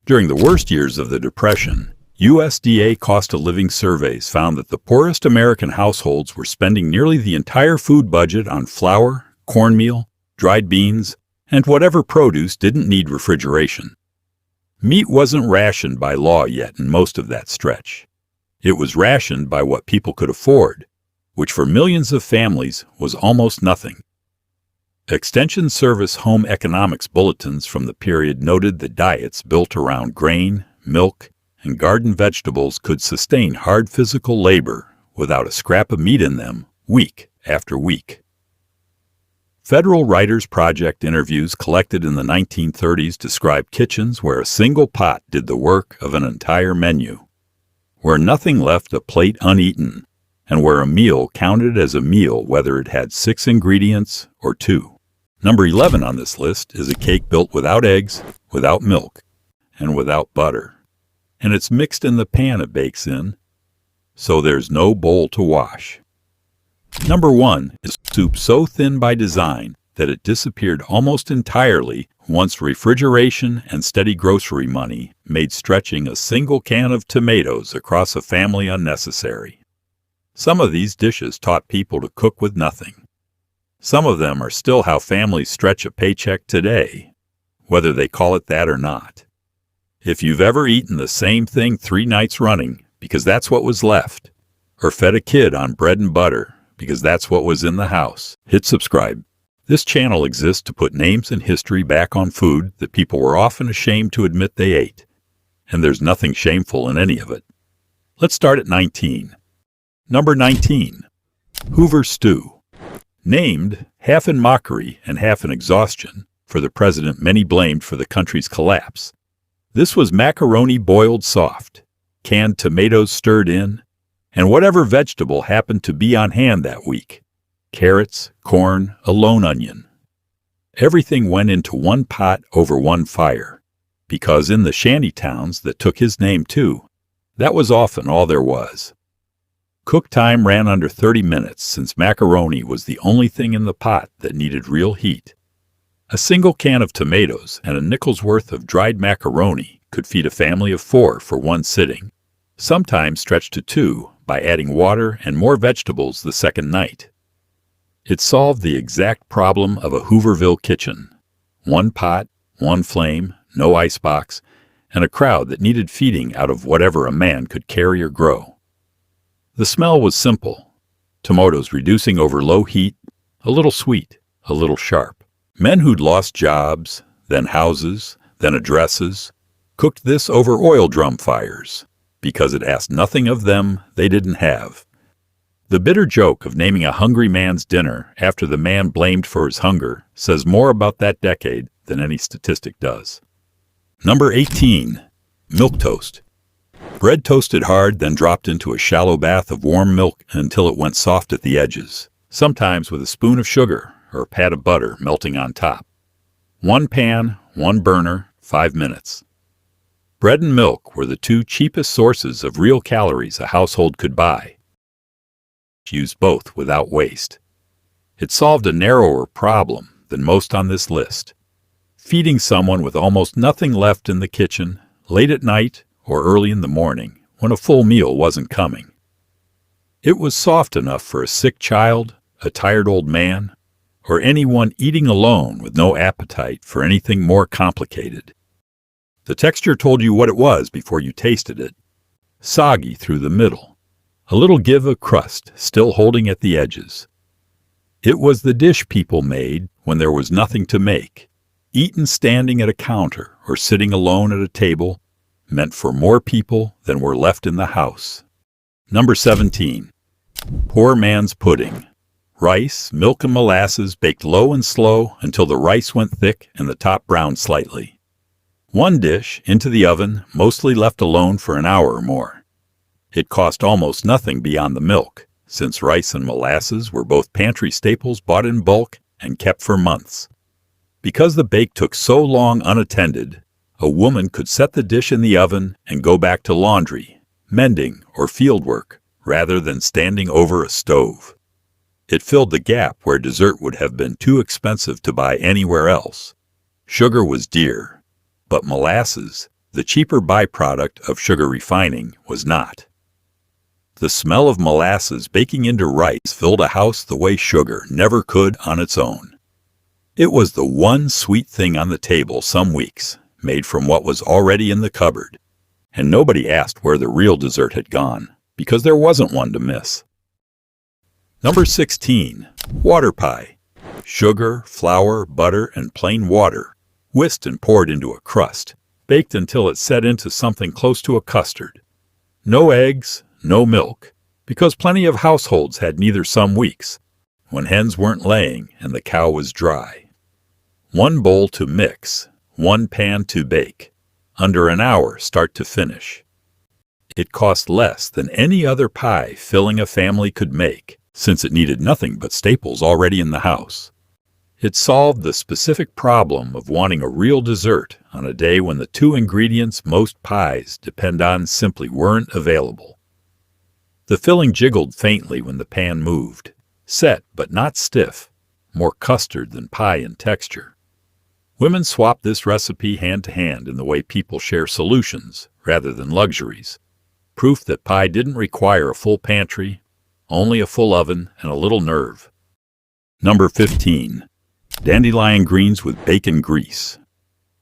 During the worst years of the Depression, USDA cost of living surveys found that the poorest American households were spending nearly the entire food budget on flour, cornmeal, dried beans, and whatever produce didn't need refrigeration. Meat wasn't rationed by law yet in most of that stretch. It was rationed by what people could afford, which for millions of families was almost nothing. Extension Service home economics bulletins from the period noted that diets built around grain, milk, and garden vegetables could sustain hard physical labor without a scrap of meat in them week after week. Federal Writers Project interviews collected in the 1930s described kitchens where a single pot did the work of an entire menu, where nothing left a plate uneaten, and where a meal counted as a meal whether it had 6 ingredients or 2. Number 11 on this list is a cake built without eggs, without milk, and without butter. And it's mixed in the pan it bakes in, so there's no bowl to wash. Number 1 is soup so thin by design that it disappeared almost entirely once refrigeration and steady grocery money made stretching a single can of tomatoes across a family unnecessary. Some of these dishes taught people to cook with nothing. Some of them are still how families stretch a paycheck today, whether they call it that or not. If you've ever eaten the same thing 3 nights running because that's what was left, or fed a kid on bread and butter because that's what was in the house, hit subscribe. This channel exists to put names and history back on food that people were often ashamed to admit they ate, and there's nothing shameful in any of it. Let's start at 19. Number 19, Hoover Stew. Named, half in mockery and half in exhaustion, for the president many blamed for the country's collapse, this was macaroni boiled soft, canned tomatoes stirred in, and whatever vegetable happened to be on hand that week. Carrots, corn, a lone onion. Everything went into one pot over one fire, because in the shanty towns that took his name too, that was often all there was. Cook time ran under 30 minutes since macaroni was the only thing in the pot that needed real heat. A single can of tomatoes and a nickel's worth of dried macaroni could feed a family of 4 for one sitting, sometimes stretched to 2 by adding water and more vegetables the second night. It solved the exact problem of a Hooverville kitchen. One pot, one flame, no icebox, and a crowd that needed feeding out of whatever a man could carry or grow. The smell was simple. Tomatoes reducing over low heat, a little sweet, a little sharp. Men who'd lost jobs, then houses, then addresses, cooked this over oil drum fires, because it asked nothing of them they didn't have. The bitter joke of naming a hungry man's dinner after the man blamed for his hunger says more about that decade than any statistic does. Number 18, milquetoast. Bread toasted hard, then dropped into a shallow bath of warm milk until it went soft at the edges, sometimes with a spoon of sugar or a pat of butter melting on top. One pan, one burner, 5 minutes. Bread and milk were the 2 cheapest sources of real calories a household could buy. Used both without waste. It solved a narrower problem than most on this list. Feeding someone with almost nothing left in the kitchen, late at night, or early in the morning, when a full meal wasn't coming. It was soft enough for a sick child, a tired old man, or anyone eating alone with no appetite for anything more complicated. The texture told you what it was before you tasted it. Soggy through the middle, a little give of crust still holding at the edges. It was the dish people made when there was nothing to make, eaten standing at a counter or sitting alone at a table, meant for more people than were left in the house. Number 17, poor man's pudding. Rice, milk, and molasses baked low and slow until the rice went thick and the top browned slightly. One dish into the oven, mostly left alone for an hour or more. It cost almost nothing beyond the milk, since rice and molasses were both pantry staples bought in bulk and kept for months. Because the bake took so long unattended, a woman could set the dish in the oven and go back to laundry, mending, or fieldwork, rather than standing over a stove. It filled the gap where dessert would have been too expensive to buy anywhere else. Sugar was dear, but molasses, The cheaper byproduct of sugar refining was not. The smell of molasses baking into rice filled a house the way sugar never could on its own. It was the one sweet thing on the table some weeks, made from what was already in the cupboard, and nobody asked where the real dessert had gone, because there wasn't one to miss. Number 16. Water pie. Sugar, flour, butter, and plain water, whisked and poured into a crust, baked until it set into something close to a custard. No eggs, no milk, because plenty of households had neither some weeks, when hens weren't laying and the cow was dry. 1 bowl to mix, 1 pan to bake, under an hour start to finish. It cost less than any other pie filling a family could make, since it needed nothing but staples already in the house. It solved the specific problem of wanting a real dessert on a day when the 2 ingredients most pies depend on simply weren't available. The filling jiggled faintly when the pan moved, set but not stiff, more custard than pie in texture. Women swapped this recipe hand to hand in the way people share solutions rather than luxuries. Proof that pie didn't require a full pantry, only a full oven and a little nerve. Number 15. Dandelion greens with bacon grease.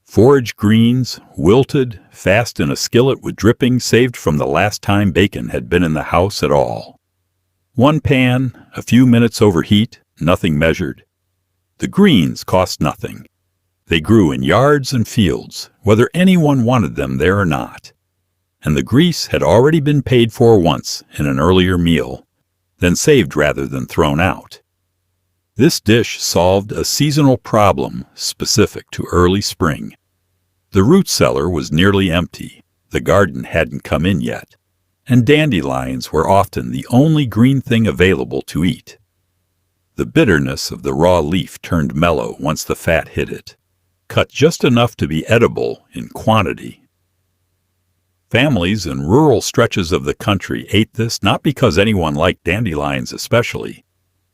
Forage greens, wilted, fast in a skillet with drippings saved from the last time bacon had been in the house at all. 1 pan, a few minutes over heat, nothing measured. The greens cost nothing. They grew in yards and fields, whether anyone wanted them there or not. And the grease had already been paid for once in an earlier meal, then saved rather than thrown out. This dish solved a seasonal problem specific to early spring. The root cellar was nearly empty, the garden hadn't come in yet, and dandelions were often the only green thing available to eat. The bitterness of the raw leaf turned mellow once the fat hit it, cut just enough to be edible in quantity. Families in rural stretches of the country ate this not because anyone liked dandelions especially,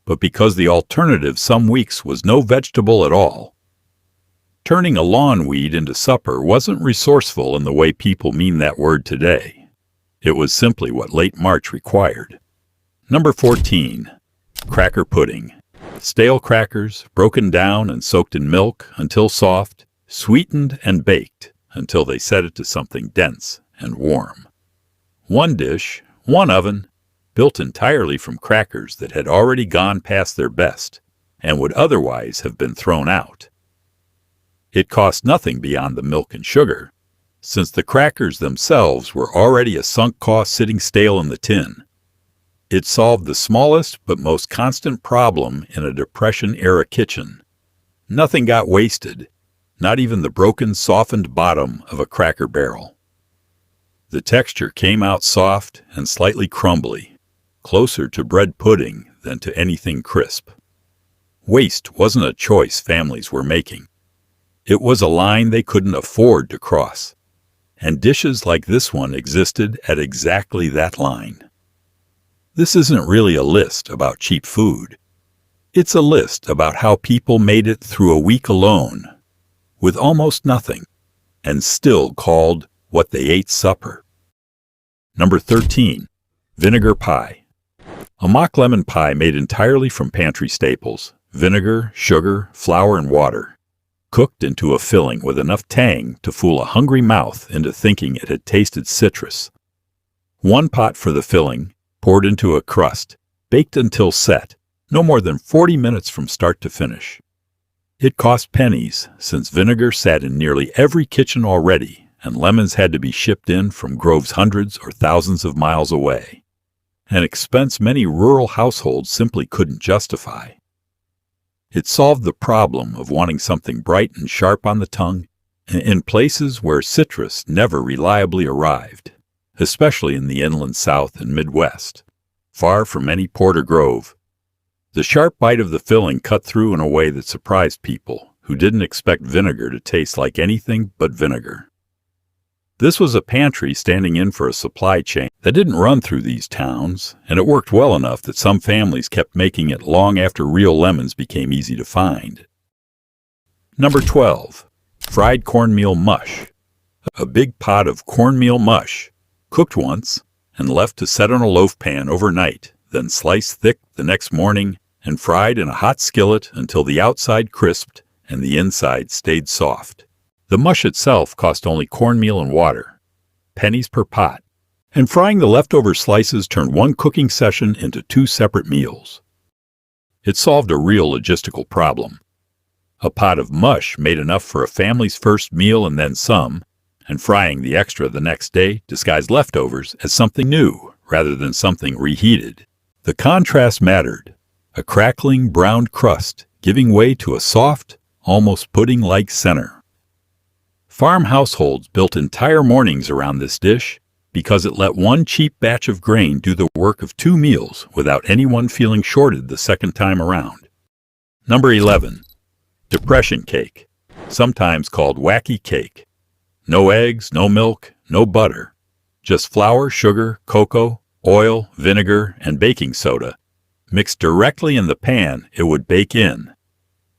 but because the alternative some weeks was no vegetable at all. Turning a lawn weed into supper wasn't resourceful in the way people mean that word today. It was simply what late March required. Number 14. Cracker pudding. Stale crackers, broken down and soaked in milk until soft, sweetened and baked until they set it to something dense and warm. 1 dish, 1 oven, built entirely from crackers that had already gone past their best and would otherwise have been thrown out. It cost nothing beyond the milk and sugar, since the crackers themselves were already a sunk cost sitting stale in the tin. It solved the smallest but most constant problem in a Depression-era kitchen. Nothing got wasted, not even the broken, softened bottom of a Cracker Barrel. The texture came out soft and slightly crumbly, closer to bread pudding than to anything crisp. Waste wasn't a choice families were making. It was a line they couldn't afford to cross, and dishes like this one existed at exactly that line. This isn't really a list about cheap food. It's a list about how people made it through a week alone, with almost nothing, and still called what they ate supper. Number 13. Vinegar pie. A mock lemon pie made entirely from pantry staples, vinegar, sugar, flour, and water, cooked into a filling with enough tang to fool a hungry mouth into thinking it had tasted citrus. 1 pot for the filling, poured into a crust, baked until set, no more than 40 minutes from start to finish. It cost pennies, since vinegar sat in nearly every kitchen already, and lemons had to be shipped in from groves hundreds or thousands of miles away, an expense many rural households simply couldn't justify. It solved the problem of wanting something bright and sharp on the tongue in places where citrus never reliably arrived, especially in the inland South and Midwest, far from any Porter Grove. The sharp bite of the filling cut through in a way that surprised people who didn't expect vinegar to taste like anything but vinegar. This was a pantry standing in for a supply chain that didn't run through these towns, and it worked well enough that some families kept making it long after real lemons became easy to find. Number 12. Fried cornmeal mush. A big pot of cornmeal mush, cooked once and left to set on a loaf pan overnight, then sliced thick the next morning and fried in a hot skillet until the outside crisped and the inside stayed soft. The mush itself cost only cornmeal and water, pennies per pot, and frying the leftover slices turned one cooking session into 2 separate meals. It solved a real logistical problem. A pot of mush made enough for a family's first meal and then some, and frying the extra the next day disguised leftovers as something new rather than something reheated. The contrast mattered, a crackling browned crust giving way to a soft, almost pudding-like center. Farm households built entire mornings around this dish because it let one cheap batch of grain do the work of 2 meals without anyone feeling shorted the second time around. Number 11. Depression cake, sometimes called Wacky Cake. No eggs, no milk, no butter. Just flour, sugar, cocoa, oil, vinegar, and baking soda. Mixed directly in the pan it would bake in,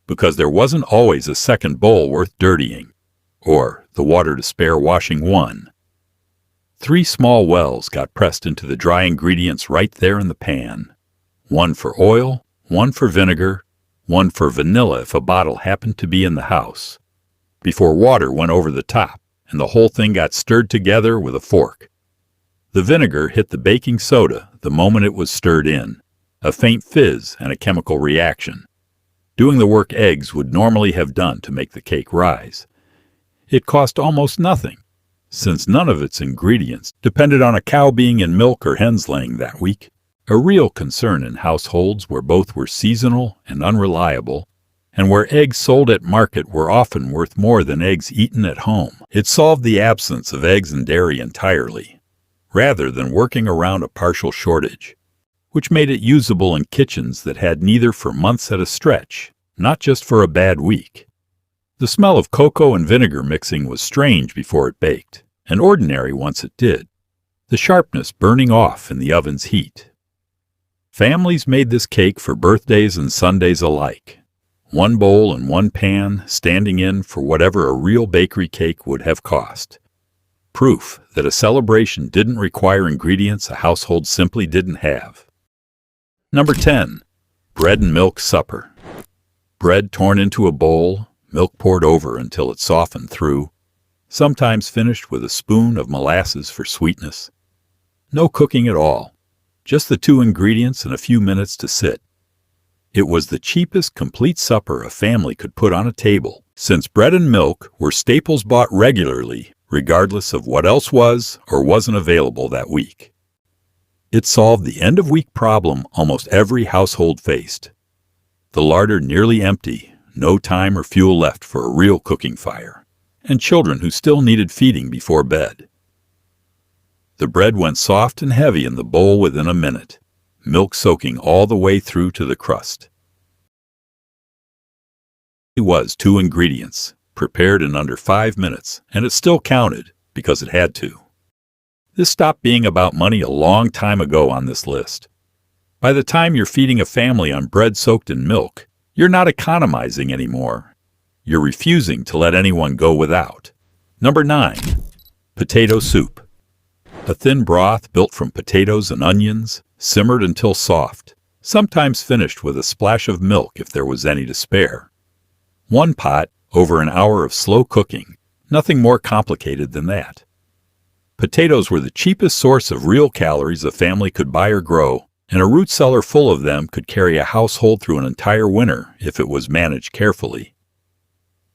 because there wasn't always a second bowl worth dirtying, or the water to spare washing one. 3 small wells got pressed into the dry ingredients right there in the pan. 1 for oil, 1 for vinegar, 1 for vanilla if a bottle happened to be in the house, before water went over the top and the whole thing got stirred together with a fork. The vinegar hit the baking soda the moment it was stirred in, a faint fizz and a chemical reaction, doing the work eggs would normally have done to make the cake rise. It cost almost nothing, since none of its ingredients depended on a cow being in milk or hens laying that week, a real concern in households where both were seasonal and unreliable, and where eggs sold at market were often worth more than eggs eaten at home. It solved the absence of eggs and dairy entirely, rather than working around a partial shortage, which made it usable in kitchens that had neither for months at a stretch, not just for a bad week. The smell of cocoa and vinegar mixing was strange before it baked, and ordinary once it did, the sharpness burning off in the oven's heat. Families made this cake for birthdays and Sundays alike, 1 bowl and 1 pan standing in for whatever a real bakery cake would have cost. Proof that a celebration didn't require ingredients a household simply didn't have. Number 10. Bread and milk supper. Bread torn into a bowl, milk poured over until it softened through, sometimes finished with a spoon of molasses for sweetness. No cooking at all, just the 2 ingredients and a few minutes to sit. It was the cheapest complete supper a family could put on a table, since bread and milk were staples bought regularly, regardless of what else was or wasn't available that week. It solved the end-of-week problem almost every household faced. The larder nearly empty, no time or fuel left for a real cooking fire, and children who still needed feeding before bed. The bread went soft and heavy in the bowl within a minute, milk soaking all the way through to the crust. It was 2 ingredients, prepared in under 5 minutes, and it still counted because it had to. This stopped being about money a long time ago on this list. By the time you're feeding a family on bread soaked in milk, you're not economizing anymore. You're refusing to let anyone go without. Number 9. Potato soup. A thin broth built from potatoes and onions, simmered until soft, sometimes finished with a splash of milk if there was any to spare. 1 pot, over an hour of slow cooking, nothing more complicated than that. Potatoes were the cheapest source of real calories a family could buy or grow, and a root cellar full of them could carry a household through an entire winter if it was managed carefully.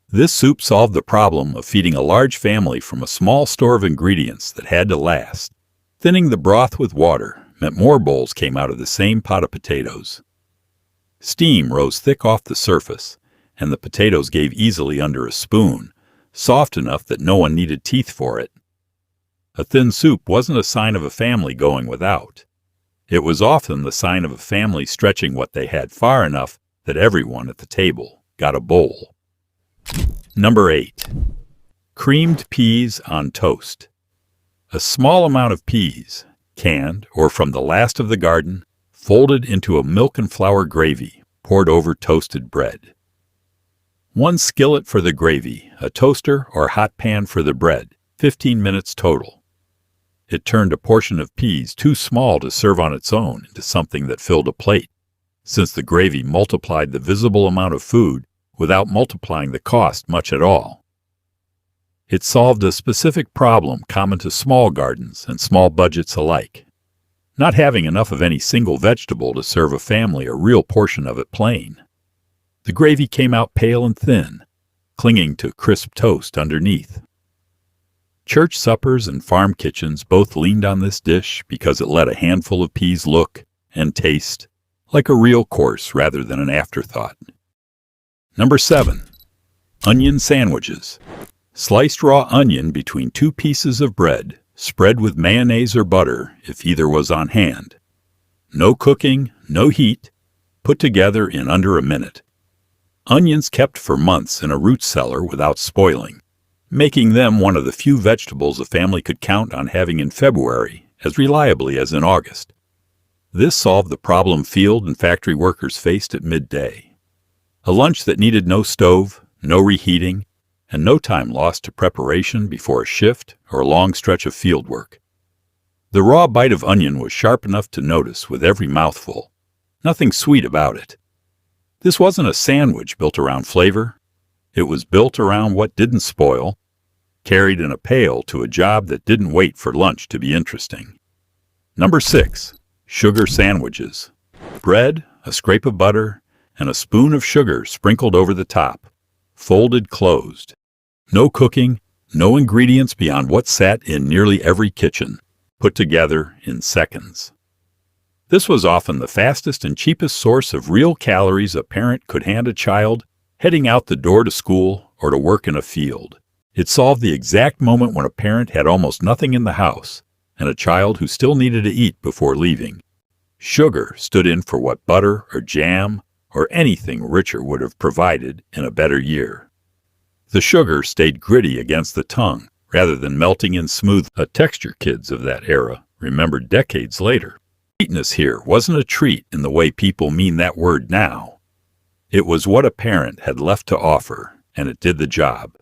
This soup solved the problem of feeding a large family from a small store of ingredients that had to last. Thinning the broth with water meant more bowls came out of the same pot of potatoes. Steam rose thick off the surface, and the potatoes gave easily under a spoon, soft enough that no one needed teeth for it. A thin soup wasn't a sign of a family going without. It was often the sign of a family stretching what they had far enough that everyone at the table got a bowl. Number 8. Creamed peas on toast. A small amount of peas, canned or from the last of the garden, folded into a milk and flour gravy, poured over toasted bread. 1 skillet for the gravy, a toaster or hot pan for the bread, 15 minutes total. It turned a portion of peas too small to serve on its own into something that filled a plate, since the gravy multiplied the visible amount of food without multiplying the cost much at all. It solved a specific problem common to small gardens and small budgets alike, not having enough of any single vegetable to serve a family a real portion of it plain. The gravy came out pale and thin, clinging to crisp toast underneath. Church suppers and farm kitchens both leaned on this dish because it let a handful of peas look and taste like a real course rather than an afterthought. Number 7. Onion sandwiches. Sliced raw onion between two pieces of bread, spread with mayonnaise or butter if either was on hand. No cooking, no heat, put together in under a minute. Onions kept for months in a root cellar without spoiling, making them one of the few vegetables a family could count on having in February as reliably as in August. This solved the problem field and factory workers faced at midday. A lunch that needed no stove, no reheating, and no time lost to preparation before a shift or a long stretch of field work. The raw bite of onion was sharp enough to notice with every mouthful. Nothing sweet about it. This wasn't a sandwich built around flavor. It was built around what didn't spoil, carried in a pail to a job that didn't wait for lunch to be interesting. Number 6. Sugar sandwiches. Bread, a scrape of butter, and a spoon of sugar sprinkled over the top. Folded closed. No cooking, no ingredients beyond what sat in nearly every kitchen, put together in seconds. This was often the fastest and cheapest source of real calories a parent could hand a child heading out the door to school or to work in a field. It solved the exact moment when a parent had almost nothing in the house and a child who still needed to eat before leaving. Sugar stood in for what butter or jam or anything richer would have provided in a better year. The sugar stayed gritty against the tongue rather than melting in smooth, a texture kids of that era remembered decades later. Sweetness here wasn't a treat in the way people mean that word now. It was what a parent had left to offer, and it did the job.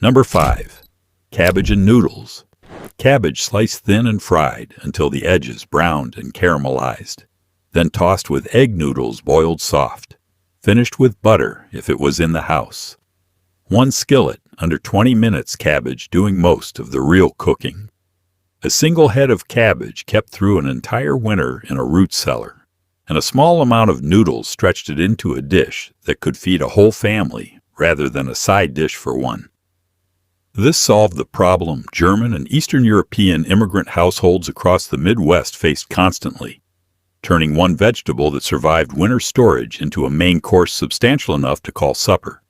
Number 5. Cabbage and noodles. Cabbage sliced thin and fried until the edges browned and caramelized, then tossed with egg noodles boiled soft, finished with butter if it was in the house. One skillet, under 20 minutes cabbage doing most of the real cooking. A single head of cabbage kept through an entire winter in a root cellar, and a small amount of noodles stretched it into a dish that could feed a whole family rather than a side dish for one. This solved the problem German and Eastern European immigrant households across the Midwest faced constantly, turning one vegetable that survived winter storage into a main course substantial enough to call supper.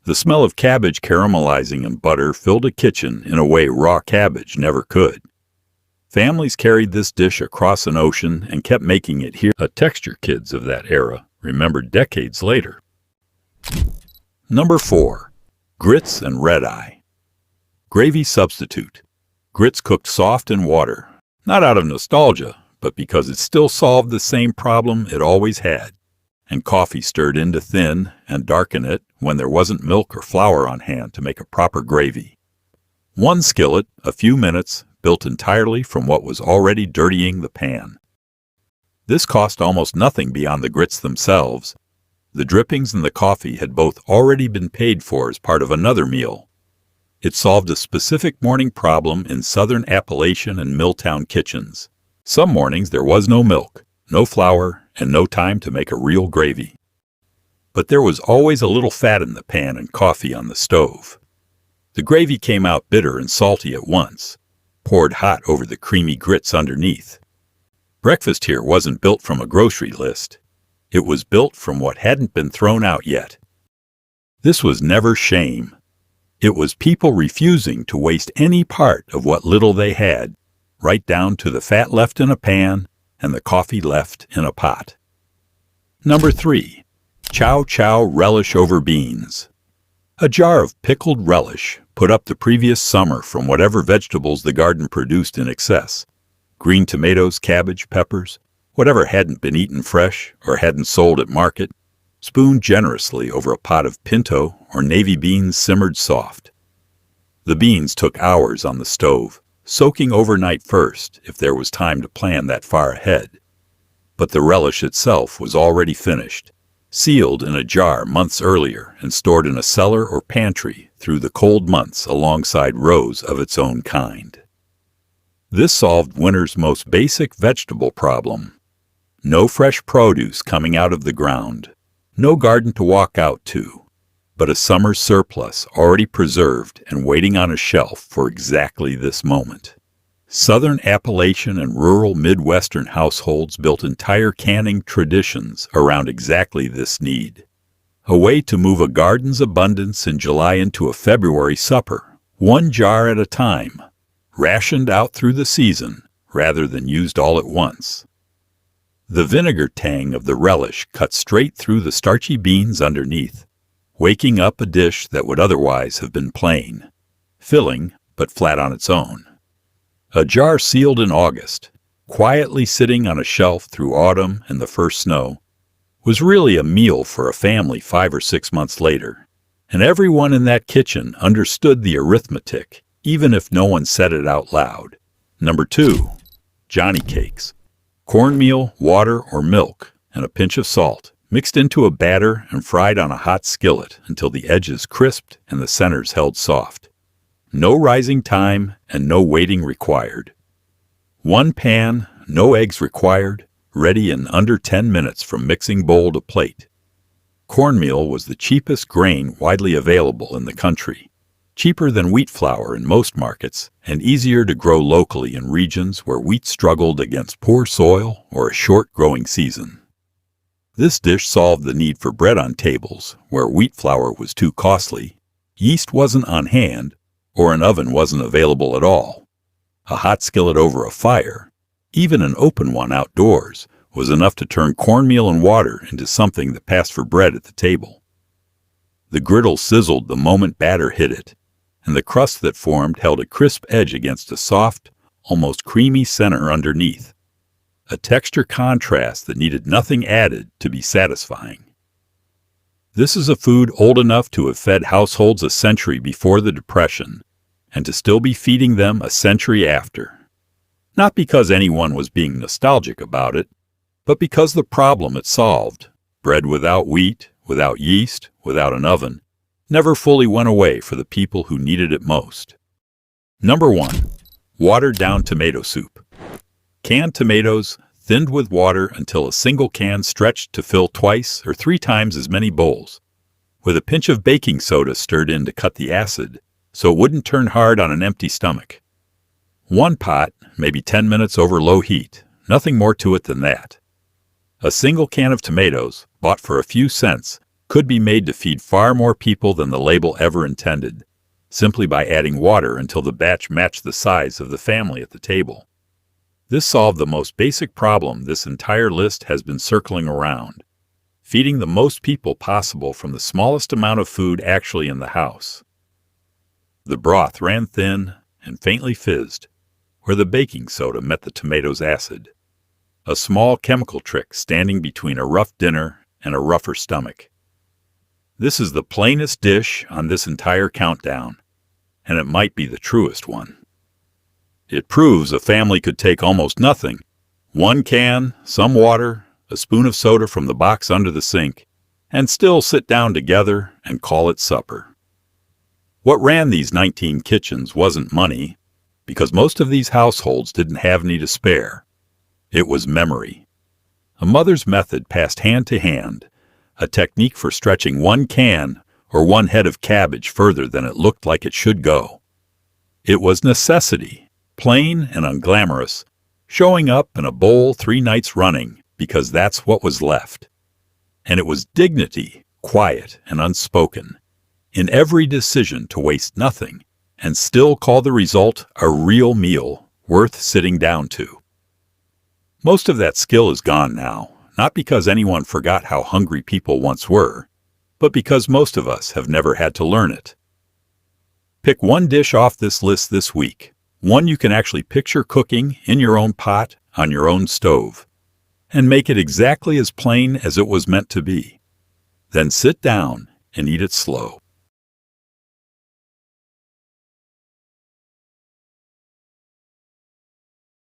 The smell of cabbage caramelizing in butter filled a kitchen in a way raw cabbage never could. Families carried this dish across an ocean and kept making it here. A texture kids of that era remembered decades later. Number 4. Grits and redeye. Gravy substitute. Grits cooked soft in water, not out of nostalgia, but because it still solved the same problem it always had. And coffee stirred in to thin and darken it when there wasn't milk or flour on hand to make a proper gravy. One skillet, a few minutes, built entirely from what was already dirtying the pan. This cost almost nothing beyond the grits themselves. The drippings and the coffee had both already been paid for as part of another meal. It solved a specific morning problem in southern Appalachian and Milltown kitchens. Some mornings there was no milk, no flour, and no time to make a real gravy. But there was always a little fat in the pan and coffee on the stove. The gravy came out bitter and salty at once, poured hot over the creamy grits underneath. Breakfast here wasn't built from a grocery list. It was built from what hadn't been thrown out yet. This was never shame. It was people refusing to waste any part of what little they had, right down to the fat left in a pan and the coffee left in a pot. Number 3. Chow relish over beans. A jar of pickled relish put up the previous summer from whatever vegetables the garden produced in excess. Green tomatoes, cabbage, peppers, whatever hadn't been eaten fresh or hadn't sold at market, spooned generously over a pot of pinto or navy beans simmered soft. The beans took hours on the stove, soaking overnight first if there was time to plan that far ahead. But the relish itself was already finished, sealed in a jar months earlier and stored in a cellar or pantry through the cold months alongside rows of its own kind. This solved winter's most basic vegetable problem. No fresh produce coming out of the ground, no garden to walk out to, but a summer's surplus already preserved and waiting on a shelf for exactly this moment. Southern Appalachian and rural Midwestern households built entire canning traditions around exactly this need. A way to move a garden's abundance in July into a February supper, one jar at a time, rationed out through the season rather than used all at once. The vinegar tang of the relish cut straight through the starchy beans underneath, waking up a dish that would otherwise have been plain, filling but flat on its own. A jar sealed in August, quietly sitting on a shelf through autumn and the first snow, was really a meal for a family 5 or 6 months later, and everyone in that kitchen understood the arithmetic, even if no one said it out loud. Number 2, Johnnycakes. Cornmeal, water, or milk, and a pinch of salt, mixed into a batter and fried on a hot skillet until the edges crisped and the centers held soft. No rising time and no waiting required. One pan, no eggs required, ready in under 10 minutes from mixing bowl to plate. Cornmeal was the cheapest grain widely available in the country, cheaper than wheat flour in most markets, and easier to grow locally in regions where wheat struggled against poor soil or a short growing season. This dish solved the need for bread on tables where wheat flour was too costly, yeast wasn't on hand, or an oven wasn't available at all. A hot skillet over a fire, even an open one outdoors, was enough to turn cornmeal and water into something that passed for bread at the table. The griddle sizzled the moment batter hit it, and the crust that formed held a crisp edge against a soft, almost creamy center underneath. A texture contrast that needed nothing added to be satisfying. This is a food old enough to have fed households a century before the Depression, and to still be feeding them a century after. Not because anyone was being nostalgic about it, but because the problem it solved, bread without wheat, without yeast, without an oven, never fully went away for the people who needed it most. Number 1, watered down tomato soup. Canned tomatoes, thinned with water until a single can stretched to fill 2 or 3 times as many bowls, with a pinch of baking soda stirred in to cut the acid so it wouldn't turn hard on an empty stomach. One pot, maybe 10 minutes over low heat, nothing more to it than that. A single can of tomatoes, bought for a few cents, could be made to feed far more people than the label ever intended, simply by adding water until the batch matched the size of the family at the table. This solved the most basic problem this entire list has been circling around: feeding the most people possible from the smallest amount of food actually in the house. The broth ran thin and faintly fizzed, where the baking soda met the tomato's acid. A small chemical trick standing between a rough dinner and a rougher stomach. This is the plainest dish on this entire countdown, and it might be the truest one. It proves a family could take almost nothing, 1 can, some water, a spoon of soda from the box under the sink, and still sit down together and call it supper. What ran these 19 kitchens wasn't money, because most of these households didn't have any to spare. It was memory. A mother's method passed hand to hand, a technique for stretching 1 can or 1 head of cabbage further than it looked like it should go. It was necessity, plain and unglamorous, showing up in a bowl 3 nights running because that's what was left. And it was dignity, quiet and unspoken, in every decision to waste nothing and still call the result a real meal worth sitting down to. Most of that skill is gone now, not because anyone forgot how hungry people once were, but because most of us have never had to learn it. Pick 1 dish off this list this week, one you can actually picture cooking in your own pot on your own stove, and make it exactly as plain as it was meant to be. Then sit down and eat it slow.